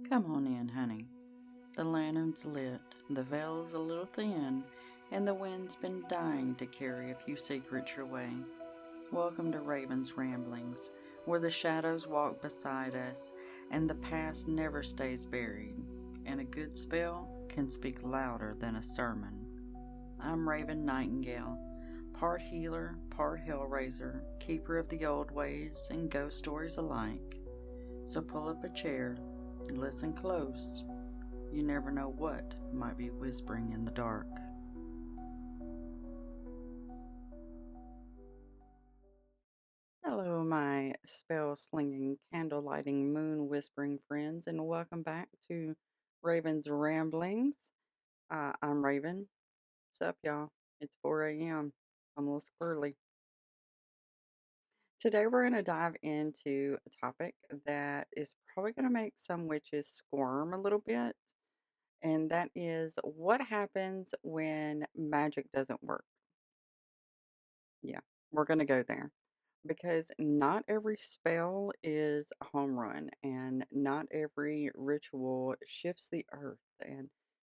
Come on in, honey. The lantern's lit, the veil's a little thin, and the wind's been dying to carry a few secrets your way. Welcome to Raven's Ramblings, where the shadows walk beside us and the past never stays buried, and a good spell can speak louder than a sermon. I'm Raven Nightingale, part healer, part hellraiser, keeper of the old ways and ghost stories alike. So pull up a chair and listen close. You never know what might be whispering in the dark. Hello, my spell slinging, candle lighting, moon whispering friends, and welcome back to Raven's Ramblings. I'm Raven. What's up, y'all? It's 4 a.m. I'm a little squirrely. Today, we're going to dive into a topic that is probably going to make some witches squirm a little bit, and that is what happens when magic doesn't work. Yeah, we're going to go there because not every spell is a home run, and not every ritual shifts the earth, and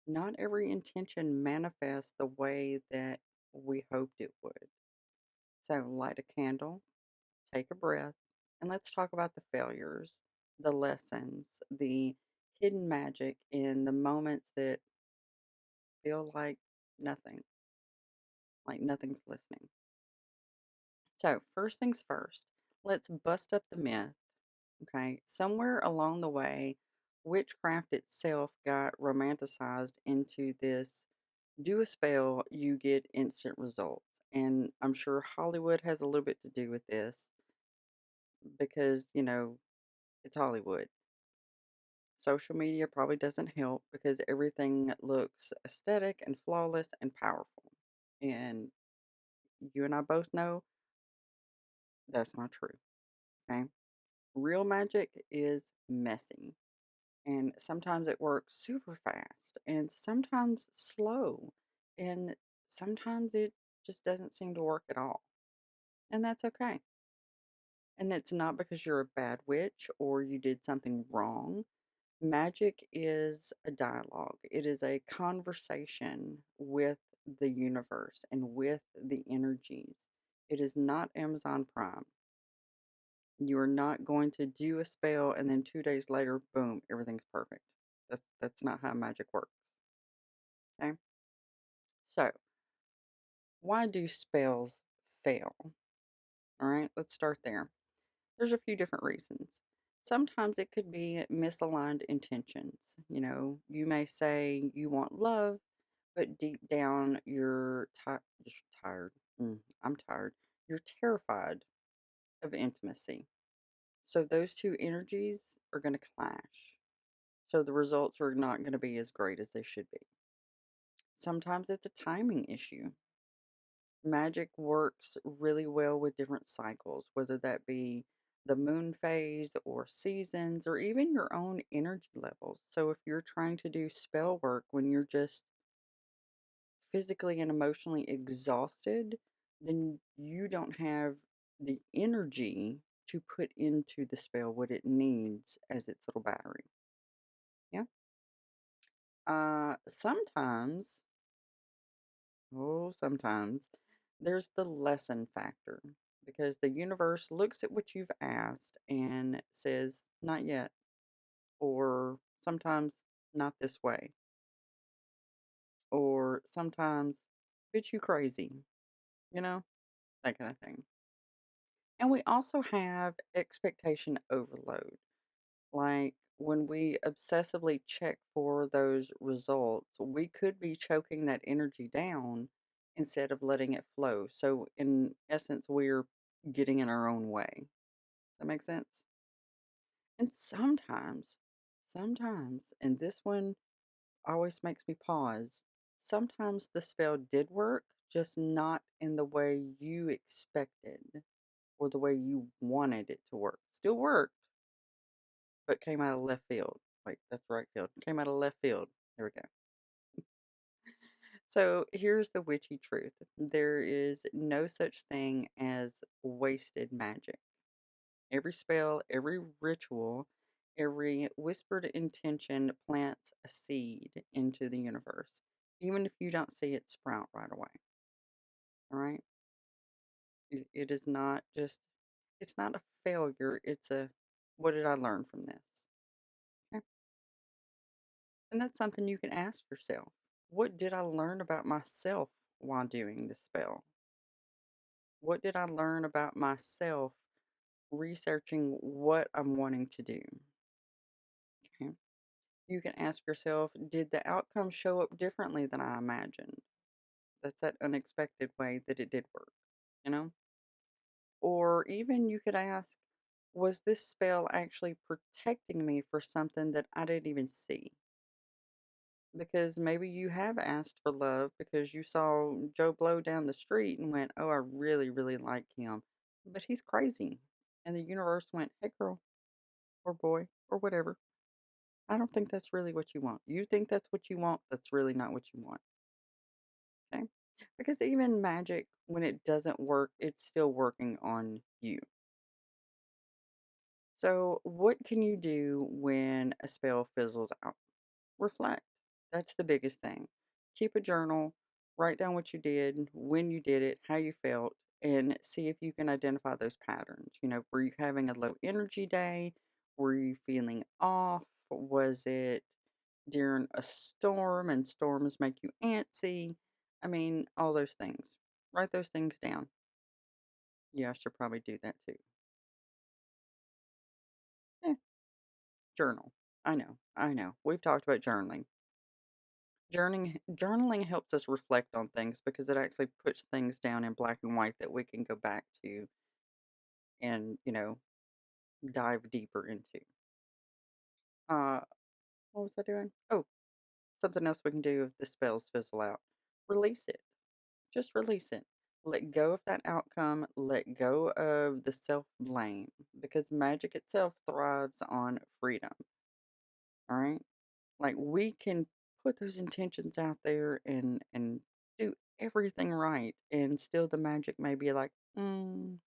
not every intention manifests the way that we hoped it would. So, light a candle, take a breath, and let's talk about the failures, the lessons, the hidden magic in the moments that feel like nothing's listening. So, first things first, let's bust up the myth. Okay, somewhere along the way, witchcraft itself got romanticized into this do a spell, you get instant results. And I'm sure Hollywood has a little bit to do with this because, it's Hollywood. Social media probably doesn't help because everything looks aesthetic and flawless and powerful. And you and I both know that's not true. Okay. Real magic is messy. And sometimes it works super fast, and sometimes slow, and sometimes it just doesn't seem to work at all. And that's okay. And that's not because you're a bad witch or you did something wrong. Magic is a dialogue, it is a conversation with the universe and with the energies. It is not Amazon Prime. You are not going to do a spell and then 2 days later, boom, everything's perfect. That's not how magic works. Okay. So, why do spells fail? All right, let's start there. There's a few different reasons. Sometimes it could be misaligned intentions. You may say you want love, but deep down you're tired. I'm tired. You're terrified of intimacy. So those two energies are going to clash. So the results are not going to be as great as they should be. Sometimes it's a timing issue. Magic works really well with different cycles, whether that be the moon phase or seasons or even your own energy levels. So if you're trying to do spell work when you're just physically and emotionally exhausted, then you don't have the energy to put into the spell what it needs as its little battery. Yeah. Sometimes, sometimes there's the lesson factor because the universe looks at what you've asked and says, not yet, or sometimes not this way, or sometimes bit you crazy, you know, that kind of thing. And we also have expectation overload. Like when we obsessively check for those results, we could be choking that energy down instead of letting it flow. So, in essence, we're getting in our own way. Does that make sense? And sometimes, and this one always makes me pause, sometimes the spell did work, just not in the way you expected or the way you wanted it to work. Still worked, but came out of left field. Wait, that's right field. Came out of left field. There we go. So here's the witchy truth. There is no such thing as wasted magic. Every spell, every ritual Every whispered intention plants a seed into the universe, even if you don't see it sprout right away. All right. It is not just, it's not a failure. It's a, what did I learn from this? Okay. And that's something you can ask yourself. What did I learn about myself while doing this spell? What did I learn about myself researching what I'm wanting to do? Okay. You can ask yourself, did the outcome show up differently than I imagined? That's that unexpected way that it did work, you know? Or even you could ask, was this spell actually protecting me for something that I didn't even see? Because maybe you have asked for love because you saw Joe Blow down the street and went, oh, I really, really like him. But he's crazy. And the universe went, hey, girl or boy or whatever. I don't think that's really what you want. You think that's what you want. That's really not what you want. Okay. Because even magic, when it doesn't work, it's still working on you. So, what can you do when a spell fizzles out? Reflect. That's the biggest thing. Keep a journal, write down what you did, when you did it, how you felt, and see if you can identify those patterns. Were you having a low energy day? Were you feeling off? Was it during a storm and storms make you antsy? I mean, all those things. Write those things down. Yeah, I should probably do that too. Yeah, journal. I know. I know. We've talked about journaling. Journaling helps us reflect on things because it actually puts things down in black and white that we can go back to and, dive deeper into. Uh, what was I doing? Oh, something else we can do if the spells fizzle out. Release it. Just release it. Let go of that outcome. Let go of the self blame because magic itself thrives on freedom. All right. Like we can put those intentions out there and do everything right, and still the magic may be like, no,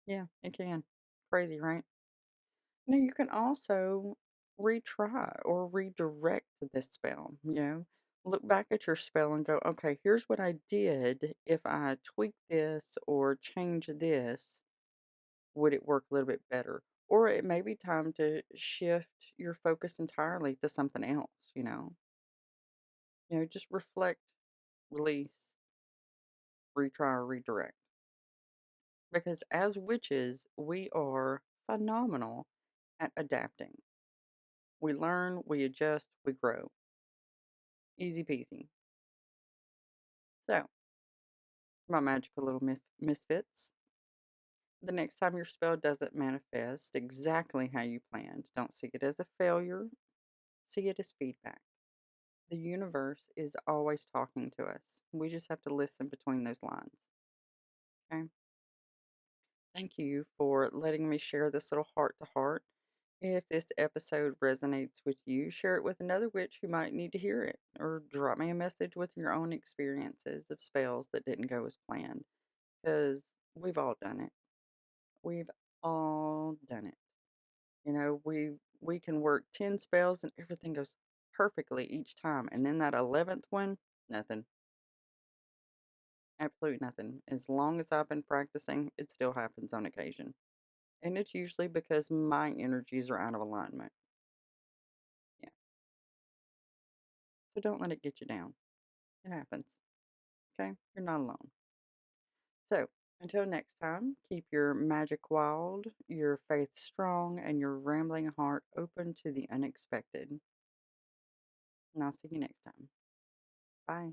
yeah, it can. Crazy, right? Now you can also retry or redirect this spell. Look back at your spell and go, okay, here's what I did. If I tweak this or change this, would it work a little bit better? Or it may be time to shift your focus entirely to something else, just reflect, release, retry, or redirect. Because as witches, we are phenomenal at adapting. We learn, we adjust, we grow. Easy peasy. So, my magical little misfits. The next time your spell doesn't manifest exactly how you planned, don't see it as a failure, see it as feedback. The universe is always talking to us. We just have to listen between those lines. Okay? Thank you for letting me share this little heart to heart. If this episode resonates with you, share it with another witch who might need to hear it, or drop me a message with your own experiences of spells that didn't go as planned, because we've all done it. We've all done it. We can work 10 spells and everything goes perfectly each time, and then that 11th one, nothing. Absolutely nothing. As long as I've been practicing, it still happens on occasion. And it's usually because my energies are out of alignment. Yeah. So don't let it get you down. It happens. Okay? You're not alone. So until next time, keep your magic wild, your faith strong, and your rambling heart open to the unexpected. And I'll see you next time. Bye.